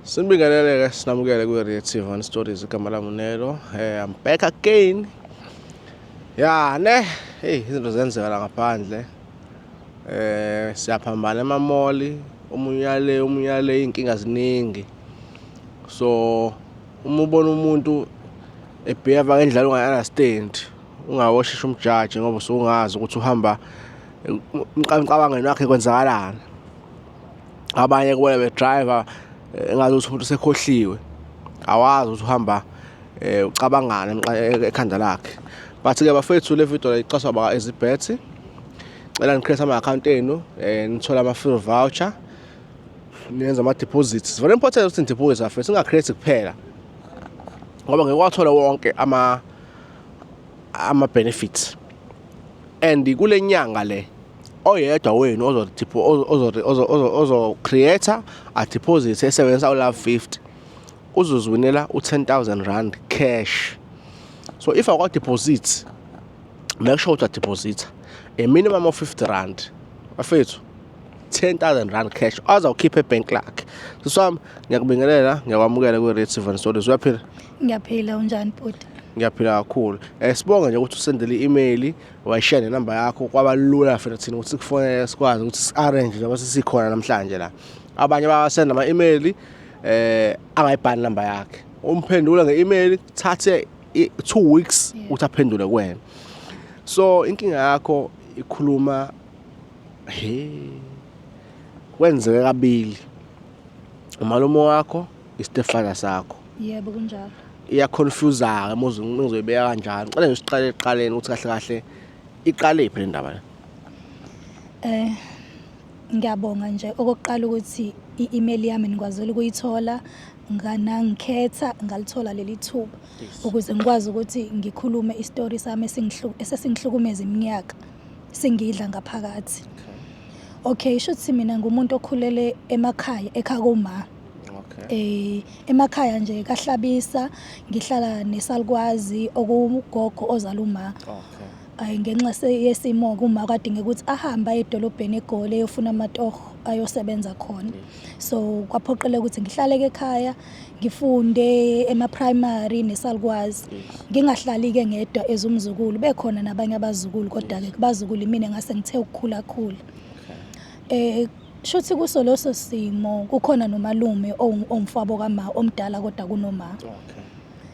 Sinibingelele-ke sinamukele kwi-Reactive One Stories igama lami uNelo. I'm back again. Hey izinto zenzeka la ngaphandle. Siyaphambana emamoli, omunye le inkinga ziningi. So uma ubona umuntu ebehave ngendlela ungayi-understand, ungawoshisha umjaji ngoba usungazi ukuthi uhamba emcabangweni wakhe kwenzakalani. Abanye kubona be-driver engathi umuntu usekhohliwe, awazi ukuthi uhamba ucabangana ekhanda lakhe. But-ke bafethu le video icaswa baka Ezibet. Cela ni-create ama-account enu, nithola ama-free voucher, niyenza ama-deposits. It's very important ukuthi ni-deposit afethu, singa-create kuphela ngoba ngeke wathola wonke ama-benefits. And kule nyanga le oyedwa wenu ozo-create a deposit esebenzisa u-Love50 uzozwinela u10,000 rand cash. So if I got deposit, make sure to deposit a minimum of 50 rand. Afethu 10,000 rand cash azawukhipha ebank lakhe. So ngiyakubingelela, ngiyakwamukela kwi-Reactive One Stories. Uyaphila? Ngiyaphila, unjani bhuti? Ngiyaphila kakhulu. Sibonga nje ukuthi usendele i-email, wayishare nenamba yakho kwabalula futhi thina ukuthi kufonele sikwazi ukuthi si-arrange njengoba sisikhona namhlanje la. Abanye bayasenda ama-email angayibhali inamba yakhe. Umphendula nge-email thathe 2 weeks ukuthi aphendule kuwena. So inkinga yakho ikhuluma kwenzeke kabili. Umalume wakho istepfather sakho. Yebo kunjalo. Iya-confuse-ke ngizoyibeka kanjani. Ngicela nje siqale eqaleni ukuthi kahle kahle iqalephi le ndaba le. Ngiyabonga nje okokuqala ukuthi i-email yami nikwazile ukuyithola, ngikhetha ngalithola leli thuba ukuze ngikwazi ukuthi ngikhulume istory sami esesingihlukumeza iminyaka singidla ngaphakathi. Okay, shothi mina ngumuntu okhulele emakhaya ekhakoma. Emakhaya nje kaHlabisa ngihlala nesalukwazi okugogo ozala uma. Ngenxa yesimo kuma kwadinga ukuthi ahamba edolobheni eGoli eyofuna amatoho ayosebenza khona. So kwaphoqela ukuthi ngihlale ekhaya ngifunde ema-primary nesalukwazi. Ngingahlali ke ngedwa ezumzukulu, bekhona nabanye abazukulu kodwa ke bazukulu mina ngase ngithe ukukhula. Shothi kuso loso simo kukhona nomalume omfabo kama omdala kodwa kunoma.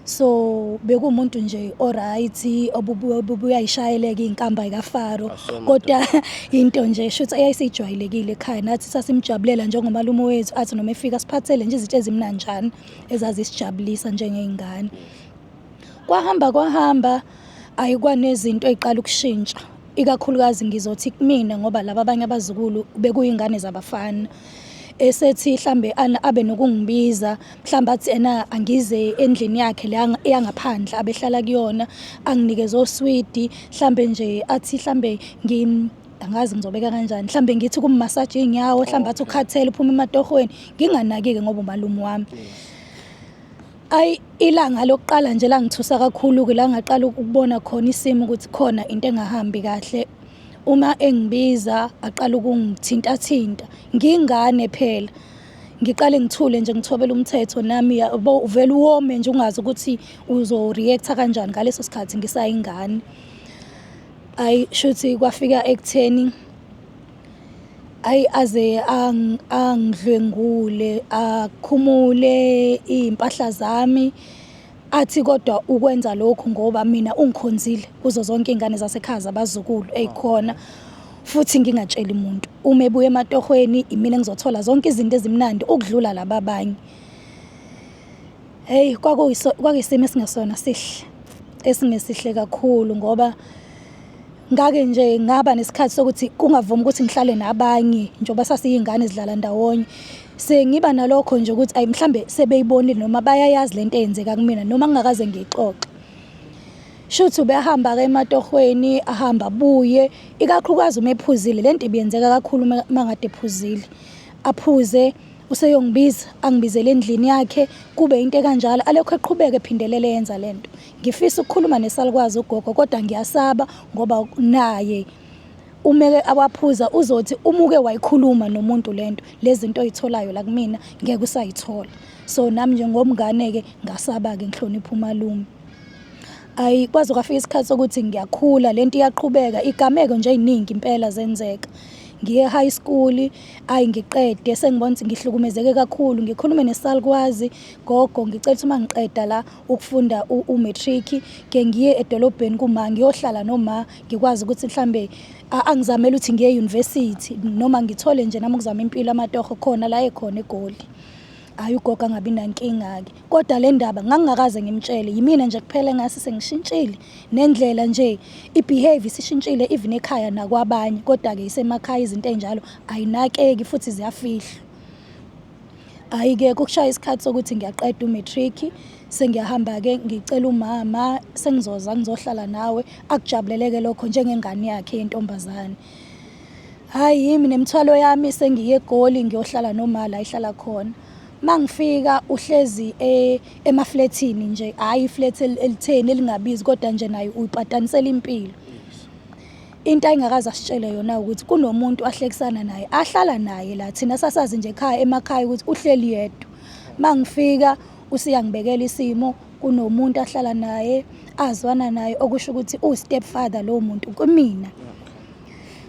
So bekumuntu nje alright obuyayishayeleka inkamba ikaFaro kodwa into nje shothi ayisijwayelekile ekhaya nathi sasimjabulela njengomalume wethu athi noma efika siphathele nje izinto ezimnanjani ezazisijabulisa njengeingane. Kwahamba ayikwanezinto eziqala ukushintsha. Ikakhulukazi ngizothi kumina ngoba laba abanye abazukulu bekuyingane zabafana. Esethi mhlambe abe nokungibiza mhlambe athi angize endlini yakhe le yangaphandle abehlala kuyona anginikeze oswidi mhlambe nje athi mhlambe angazi ngizobeka kanjani mhlambe ngithi kummassage inyawo mhlambe athi ukhathele uphuma ematohweni nginganaki-ke ngoba umalume wami. Ilanga lokuqala nje la ngithusa kakhulu-ke la ngaqala ukubona khona isimo ukuthi khona into engahambi kahle. Uma engibiza aqala ukungithinta ngingane phela ngiqale ngithule nje ngithobela umthetho nami uvela uwome nje ungazi ukuthi uzo-reacta kanjani ngaleso sikhathi ngisayingane. Shothi kwafika ekutheni aze angidlwengule akhumule impahla zami athi kodwa ukwenza lokho ngoba mina ungikhonzile kuzo zonke ingane zasekhaya abazukulu ezikhona futhi ngingatsheli umuntu. Uma ebuye ematohweni imina ngizothola zonke izinto ezimnandi ukudlula laba abanye. Kwakuyisimo esingesona sihle esingesihle kakhulu ngoba ngake nje ngaba nesikhathi sokuthi kungavumi ukuthi ngihlale nabanye njengoba sasiyingane ezidlala ndawonye. Sengiba nalokho nje ukuthi mhlambe sebeyibonile noma bayayazi lento eyenzeka kumina noma ngingakaze ngixoxe. Shothi ubehamba ke ematohweni ahamba buye ikakhulukazi uma ephuzile lento ibiyenzeka kakhulu mangade ephuzile. Aphuze useyongibiza angibizele endlini yakhe kube into kanjalo alokho eqhubeke ephindelele yenza lento. Ngifisa ukukhuluma nesalukwazi ugogo kodwa ngiyasaba ngoba naye umeke awaphuza uzothi umuke wayikhuluma nomuntu lento lezinto oyitholayo la kumina ngeke usayithola. So nami njengomngane ke ngasaba ke ngihlonipha umalume. Ayikwazi kwafika isikhathi sokuthi ngiyakhula lento iyaqhubeka igameko nje eziningi impela zenzeka. Ngiye high school ngiqede sengibona ukuthi ngihlukumezeke kakhulu ngikhulume nesalukwazi gogo ngicela uma ngiqeda la ukufunda umatric ke ngiye edolobheni kuma ngiyohlala noma ngikwazi ukuthi mhlambe angizamela ukuthi ngiye university noma ngithole nje nami ukuzama impilo amatoho khona la ekhona eGoli. Ugogo angabi nankinga ke kodwa le ndaba ngangakaze ngimtshele yimina nje kuphela ngase sengishintshile nendlela nje ibehavior sishintshile even ekhaya nakwabanye kodwa ke isemakhaya izinto enjalo ayinakeki futhi ziyafihlwa. Ke kukushaya isikhathi sokuthi ngiyaqeda umatric sengiyahamba ke ngicela umama sengizoza ngizohlala nawe akujabuleleke lokho njengengane yakhe yentombazane. Yimi nemthwalo yami sengiye eGoli ngiyohlala noma la ihlala khona. Mangifika uhlezi emafletini nje iflat elitheni elingabizi kodwa nje nayo uyipatanisela impilo. Into ayingakaze asitshele yona ukuthi kunomuntu ahlekisana naye ahlala naye la thina sasazi nje ekhaya emakhaya ukuthi uhleli yedwa. Mangifika usiyangibekela isimo kunomuntu ahlala naye azwana naye okusho ukuthi stepfather lo muntu kumina.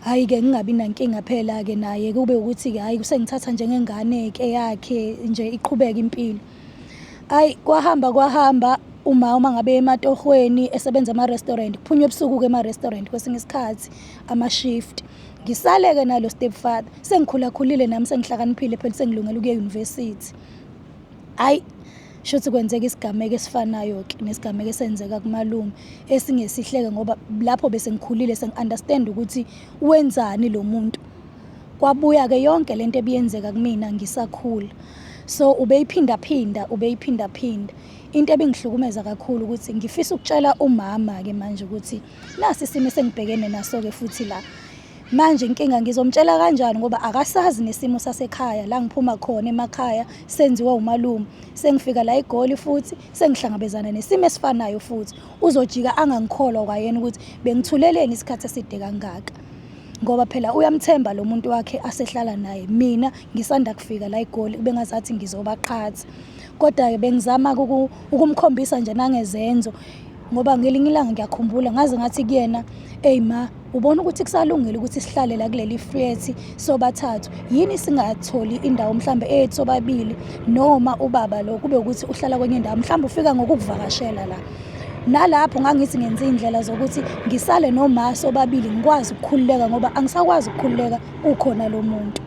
Ke ngingabi nankinga phela ke naye kube ukuthi ke usengithatha njengengane ke yakhe nje iqhubeka impilo. Kwahamba uma ngabe ematohweni esebenza ama-restaurant kuphunywa ebusuku ke ama-restaurant kwesinye isikhathi ama-shift ngisale ke nalo stepfather sengikhulakhulile nami sengihlakaniphile phela sengilungela ukuya university. Shothi kwenzeka isigameko esifanayo ke nesigameko esenzeka kumalume esingesihleke ngoba lapho bese ngikhulile sengiunderstand ukuthi wenzani lo muntu. Kwabuya ke yonke lento ebiyenzeka kumina ngisakhula. So ubeyiphinda phinda. Into ebingihlukumeza kakhulu ukuthi ngifisa ukutshela umama ke manje ukuthi nasi isimo sengibhekene naso ke futhi la. Manje inkinga ngizomtshela kanjani ngoba akasazi nesimo sasekhaya la ngiphuma khona emakhaya senziwa umalume sengifika la eGoli futhi sengihlangabezana nesimo esifanayo futhi uzojika angangikholwa kwayena ukuthi bengithuleleni isikhathi eside kangaka ngoba phela uyamthemba lo muntu wakhe asehlala naye mina ngisanda kufika la eGoli bengazathi ngizobaqhatha kodwa ke bengizama ukumkhombisa nje nangezenzo ngoba ngelinye ilanga ngiyakhumbula ngaze ngathi kuyena ma ubona ukuthi kusalungile ukuthi sihlale la kuleli flat sobathathu yini singatholi indawo mhlambe ethu sobabili noma ubaba lo kube ukuthi uhlala kwenye indawo mhlambe ufika ngokuvakashela la nalapho ngangithi ngenza indlela zokuthi ngisale noma sobabili ngikwazi ukukhululeka ngoba angisakwazi ukukhululeka ukhona lo muntu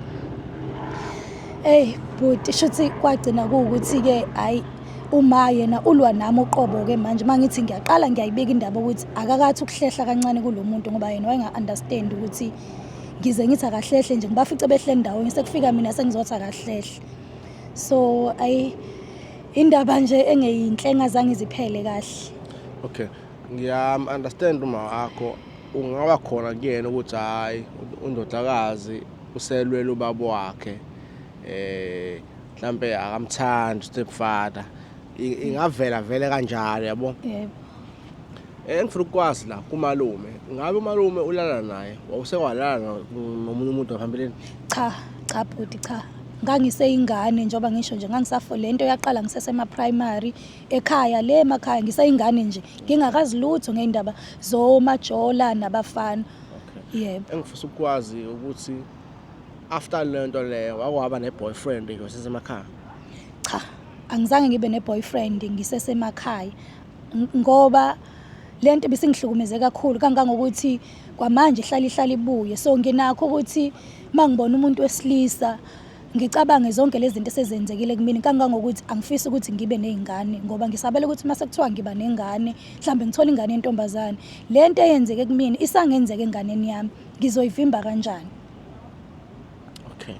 but shothi kwagcina ukuthi ke uma yena ulwa nami uqobo ke manje mangithi ngiyaqala ngiyayibeka indaba ukuthi akakathi ukuhlehla kancane kulomuntu ngoba yena wayenga understand ukuthi ngize ngithi akahlehle nje ngibafice behle ndawonye sekufika mina sengizothi akahlehle. So indaba nje engeyinhle engazange iziphele kahle. Okay, understand uma wakho ungaba khona kuyena ukuthi undodakazi uselwela ubaba wakhe mhlambe akamthandi stepfather ingavela vele kanjalo yabo. Yebo. Engifuna ukwazi la kumalume ngabe umalume ulala naye wawusekwalala nomunye umuntu phambili? Cha bhuti cha ngangiseyingane njengoba ngisho nje ngangisafole lento yaqala ngisesema primary ekhaya le emakhaya ngiseyingane nje ngingakazi lutho ngeindaba zomajola nabafana. Yebo. Engifisa ukwazi ukuthi after lento leyo wakwaba neboyfriend nje wasesemakhaya? Cha angizange ngibe neboyfriend ngisesemakhaya ngoba lento bisingihlukumeze kakhulu kangangokuthi kwamanje ihlala ibuye so nginakho ukuthi mangibona umuntu wesilisa ngicabange zonke lezi zinto esezenzekile kumina kangangokuthi angifisi ukuthi ngibe nezingane ngoba ngisabela ukuthi mase kuthiwa ngiba nengane mhlambe ngithola ingane yentombazane lento eyenzeke kumina isangenzeke enganeni yami ngizoyivimba kanjani? Okay,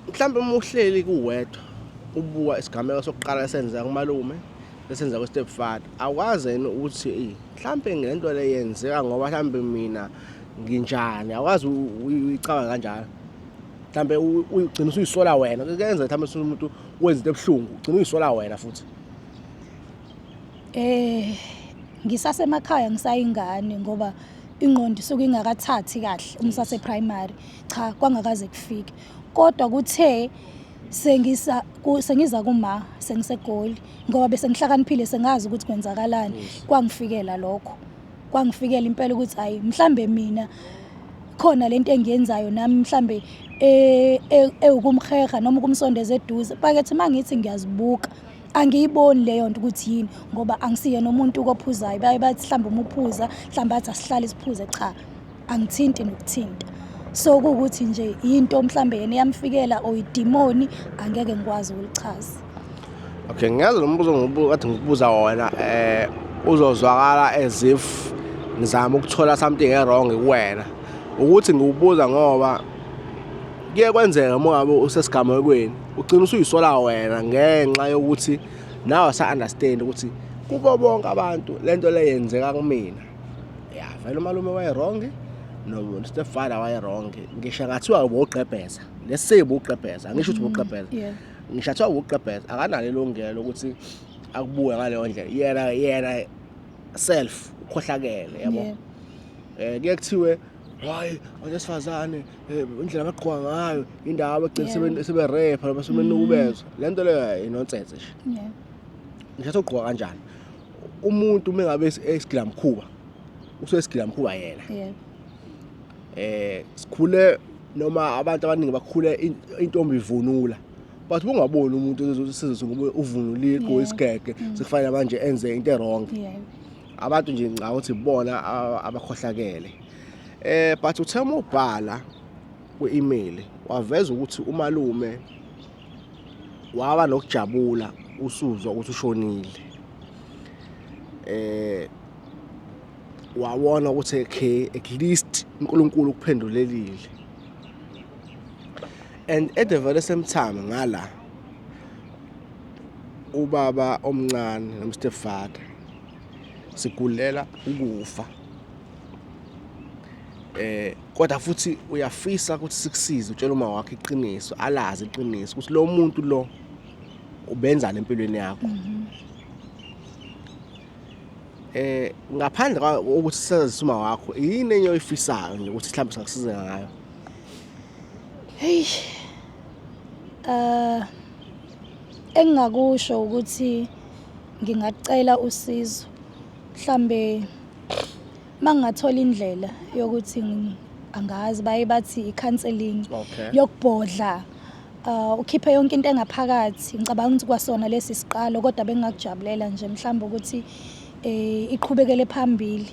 mhlambe uma uhleli kuwedwa ubuka isigameko sokuqala esenzeka kumalume esenza kwestepfather akwazi ukuthi mhlambe ngento le yenzeka ngoba mhlambe mina nginjani akwazi uyicabanga kanjalo mhlambe ugcina usuyisola wena kuyenza mhlambe umuntu wenza into ebhlungu ugcina uyisola wena futhi. Ngisasemakhaya ngisayingane ngoba ingqondo isuke ingakathathi kahle umsase primary cha kwangakaze kufike kodwa kuthe sengiza kuma sengisegoli ngoba bese ngihlakaniphile sengazi ukuthi kwenzakalani kwangifikela lokho kwangifikela impela ukuthi hayi mhlambe mina khona lento engiyenzayo nami mhlambe ukumheha noma ukumsondeza eduze pakethi mangithi ngiyazibuka angiyiboni leyo nto ukuthi yini ngoba angisiye nomuntu kophuzayo bathi mhlambe umuphuza mhlambe athi asihlale isiphuze cha angithinti nokuthinta so ukuthi nje into mhlambe yena yamfikela oyidemoni angeke ngikwazi ukulichaza. Okay, ngiyazi lo mbuzo kade ngikubuza wona uzozwakala as if ngizama ukuthola something wrong kuwena ukuthi ngiwubuza ngoba kuye kwenzeka uma ngabe usesigamekweni ugcina usuyisola wena ngenxa yokuthi nawe sa-understand ukuthi kubo bonke abantu lento le yenzeka kumina ya vele umalume waye wrong no stepfather waye wrong ngisho ngathiwa ubuqhebheza lesibo uqhebheza angisho ukuthi ubuqhebheza ngisho ngathiwa ubuqhebheza akanalo ilungelo ukuthi akubuke ngaleyo ndlela yena self ukhohlakele yabo kuye kuthiwe hayi abesifazane indlela abaqhwa ngayo indawo egcina sebe rape noma sebenukubezwa lento leyo inonsense nje ngisho ugqoka kanjani umuntu mengabe esigilamkhuba usesigilamkhuba yena sikhule noma abantu abaningi bakhule intombi ivunula but ungaboni umuntu esizothi ngoba uvunulile igqoka isigege sekufanele manje enze into wrong abantu nje ngicabanga ukuthi bona abakhohlakele but uthema ubhala kwe-email waveza ukuthi umalume waba nokujabula usuzwa ukuthi ushonile wawona ukuthi okay at least uNkulunkulu ukuphendulelile and at the very same time ngala ubaba omncane nomstepfather sigulela ukufa kodwa futhi uyafisa ukuthi sikusize utshela uma wakhe iqiniso alazi iqiniso ukuthi lo muntu lo ubenzana empilweni yakho ngaphandle kokuthi sisazise uma wakho yini enye oyifisayo nje ukuthi mhlawumbe sakusize ngayo hey engingakusho ukuthi ngingacela usizo mhlambe mangathola indlela yokuthi angazi bathi i-counseling yokubhodla ukhiphe yonke into engaphakathi ngicabanga ukuthi kwasona lesi siqalo kodwa bengakujabulela nje mhlambe ukuthi iqhubekele phambili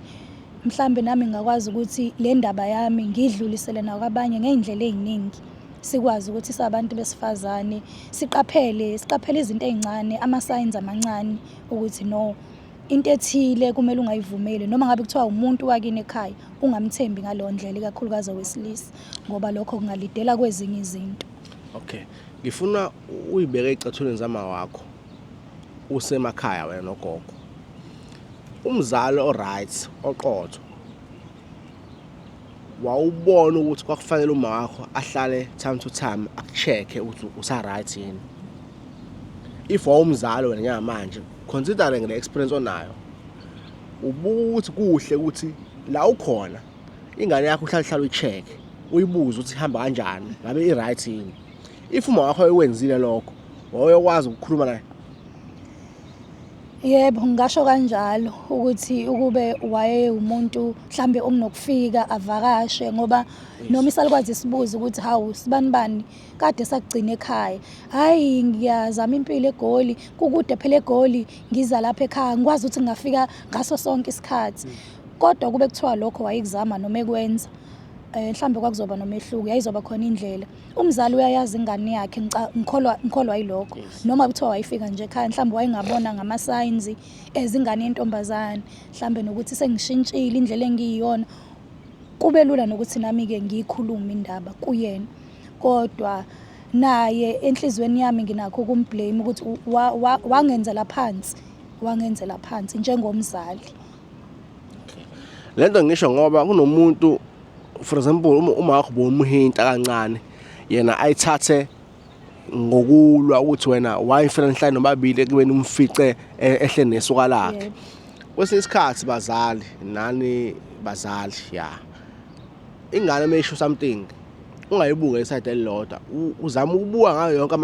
mhlambe nami ngakwazi ukuthi le ndaba yami ngidlulisele nakwabanye ngeindlela eziningi sikwazi ukuthi sabantu besifazane siqaphele izinto ezincane ama signs amancane ukuthi no into ethile kumele ungayivumeli noma ngabe kuthiwa umuntu wakini ekhaya ungamthembi ngalo ndlela ikakhulukazi wesilisa ngoba lokho kungalidela kwezinye izinto. Okay, ngifuna uyibeke ecathulweni zama wakho usemakhaya wena nogogo umzali oright oqotho wawubona ukuthi kwakufanele uma wakho ahlale time to time akuchecke ukuthi usa right yini if wawumzali wena njengamanje considering le experience onayo ubuthi kuhle ukuthi la ukhona ingane yakho uhlala uyicheck uyibuza ukuthi ihamba kanjani ngabe i right yini if uma wakho ekwenzile lokho wawuyakwazi ukukhuluma naye. Yebo ngisho kanjalo ukuthi ukube waye umuntu mhlambe okunokufika avakashe ngoba noma isalikwazi sibuze ukuthi hawu sibani kade sakugcina ekhaya hayi ngiyazama impilo eGoli kukude phela eGoli ngiza lapha ekhaya ngikwazi ukuthi ngafika ngaso sonke isikhathi kodwa kube kuthiwa lokho wayekuzama noma ekwenza mhlambe kwakuzoba nomehluko yayizoba khona indlela umzali uyayazi ingane yakhe ngikholwa yilokho noma kuthiwa wayifika nje ekhaya mhlambe wayengabona ngama signs ezingane yentombazane mhlambe nokuthi sengishintshile indlela engiyiyona kube lula nokuthi nami ke ngiyikhuluma indaba kuyena kodwa naye enhlizweni yami nginakho ukumblame ukuthi wangenzela phansi njengomzali. Lento ngisho ngoba kunomuntu for example uma wakho bomuhinta kancane yena ayithathe ngokulwa ukuthi wena wayifela enhlani nobabili ekubeni umfice ehle nesuka lakhe kwesinye isikhathi bazali nani bazali ya ingane mayisho something ungayibuka iside elilodwa uzama ukubuka ngayo yonke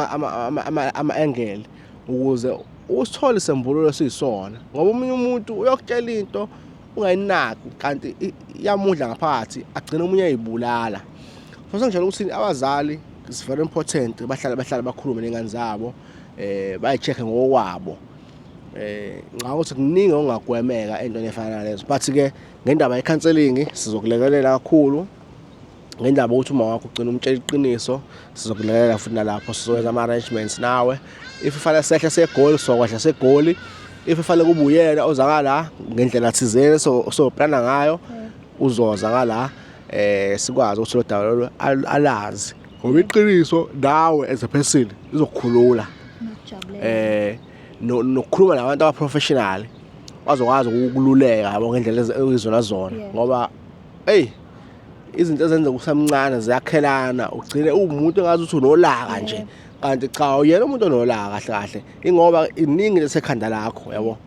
ama-angle ukuze usithole isembululo siyisona ngoba umunye umuntu uyokutshela into ungayinaki kanti iyamudla ngaphakathi agcina umunye ayibulala. So sengijela ukuthi abazali is very important bahlala bakhulume nengane zabo bayicheck ngokwabo ngicabanga ukuthi kuningi ongagwemeka entweni efana nalezo but ke ngendaba ye-counselling sizokulekelela kakhulu ngendaba ukuthi uma wakho ugcina umtshela iqiniso sizokulekelela futhi nalapho sizokwenza ama-arrangements nawe if ifale sehle segoli sokwahla segoli if ifale kube uyena oza ngala ngendlela thizeni soplana ngayo uzoza ngala sikwazi ukuthi lo dawolo alazi ngoba iqiniso nawe as a person izokukhulula nokukhuluma nabantu aba-professional bazokwazi ukukululeka yabo ngendlela ezizona zona ngoba izinto ezenzeka usamncane ziyakhelana ugcine umuntu engazi ukuthi unolaka nje kanti cha uyena umuntu onolaka kahle kahle ingoba iningi lesekhanda lakho yabo.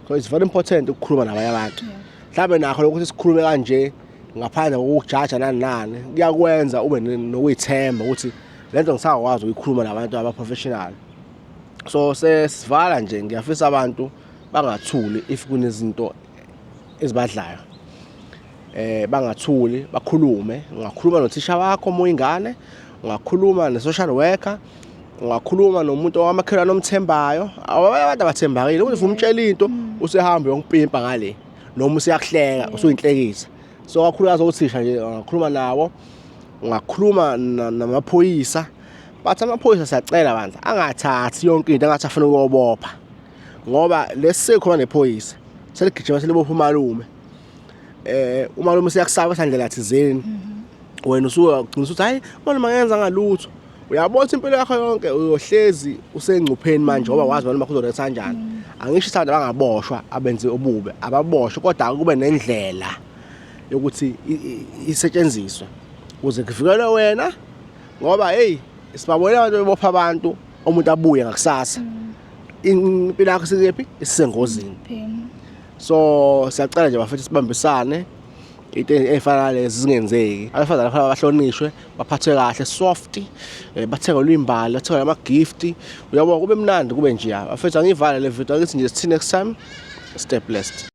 So it's very important ukukhuluma nabanye abantu mhlawumbe nakho lokuthi sikhulume kanje ngaphandle kokujaja nani kuyakwenza ube nokuyithemba ukuthi lento ngisakwazi ukuyikhuluma nabantu aba-professional. So sesivala nje ngiyafisa abantu bangathuli if kunezinto ezibadlayo bangathuli bakhulume. Ungakhuluma nothisha wakho uma uyingane, ungakhuluma ne-social worker, ungakhuluma nomuntu owamakhelwane omthembayo. Abantu abathembakile ukuthi umtshela into usehamba yonkupimpa ngale noma usiyakuhleka usuyinhlekisa. So kakhulukazi othisha nje ungakhuluma nawo, ungakhuluma namaphoyisa. But amaphoyisa siyacela bandla angathathi yonke into engathi afuna ukuyobopha ngoba lesikhuluma nephoyisa seligijima selibopha umalume. Umalume siyakusaba esandlela thizeni wena usugcina ukuthi hayi malume angenza ngalutho uyabona impilo yakho yonke uyohlezi usengcupheni manje ngoba wazi malume kuzoletha kanjani. Angisho isithanda bangaboshwa abenze obube ababoshwe kodwa kube nendlela yokuthi isetshenziswe ukuze kuvikelwe wena ngoba sibabona abantu bebopha abantu umuntu abuye ngakusasa impilo yakho sikephi isengozini. So siyacela nje bafethu sibambisane into efana lezi zingenzeki. Abafana lapha bahlonishwe baphathwe kahle soft bathengelwe imbali bathengelwe ama-gift uyabona kube mnandi kube nje bafethu angivale le video ngithi nje see next time stay blessed.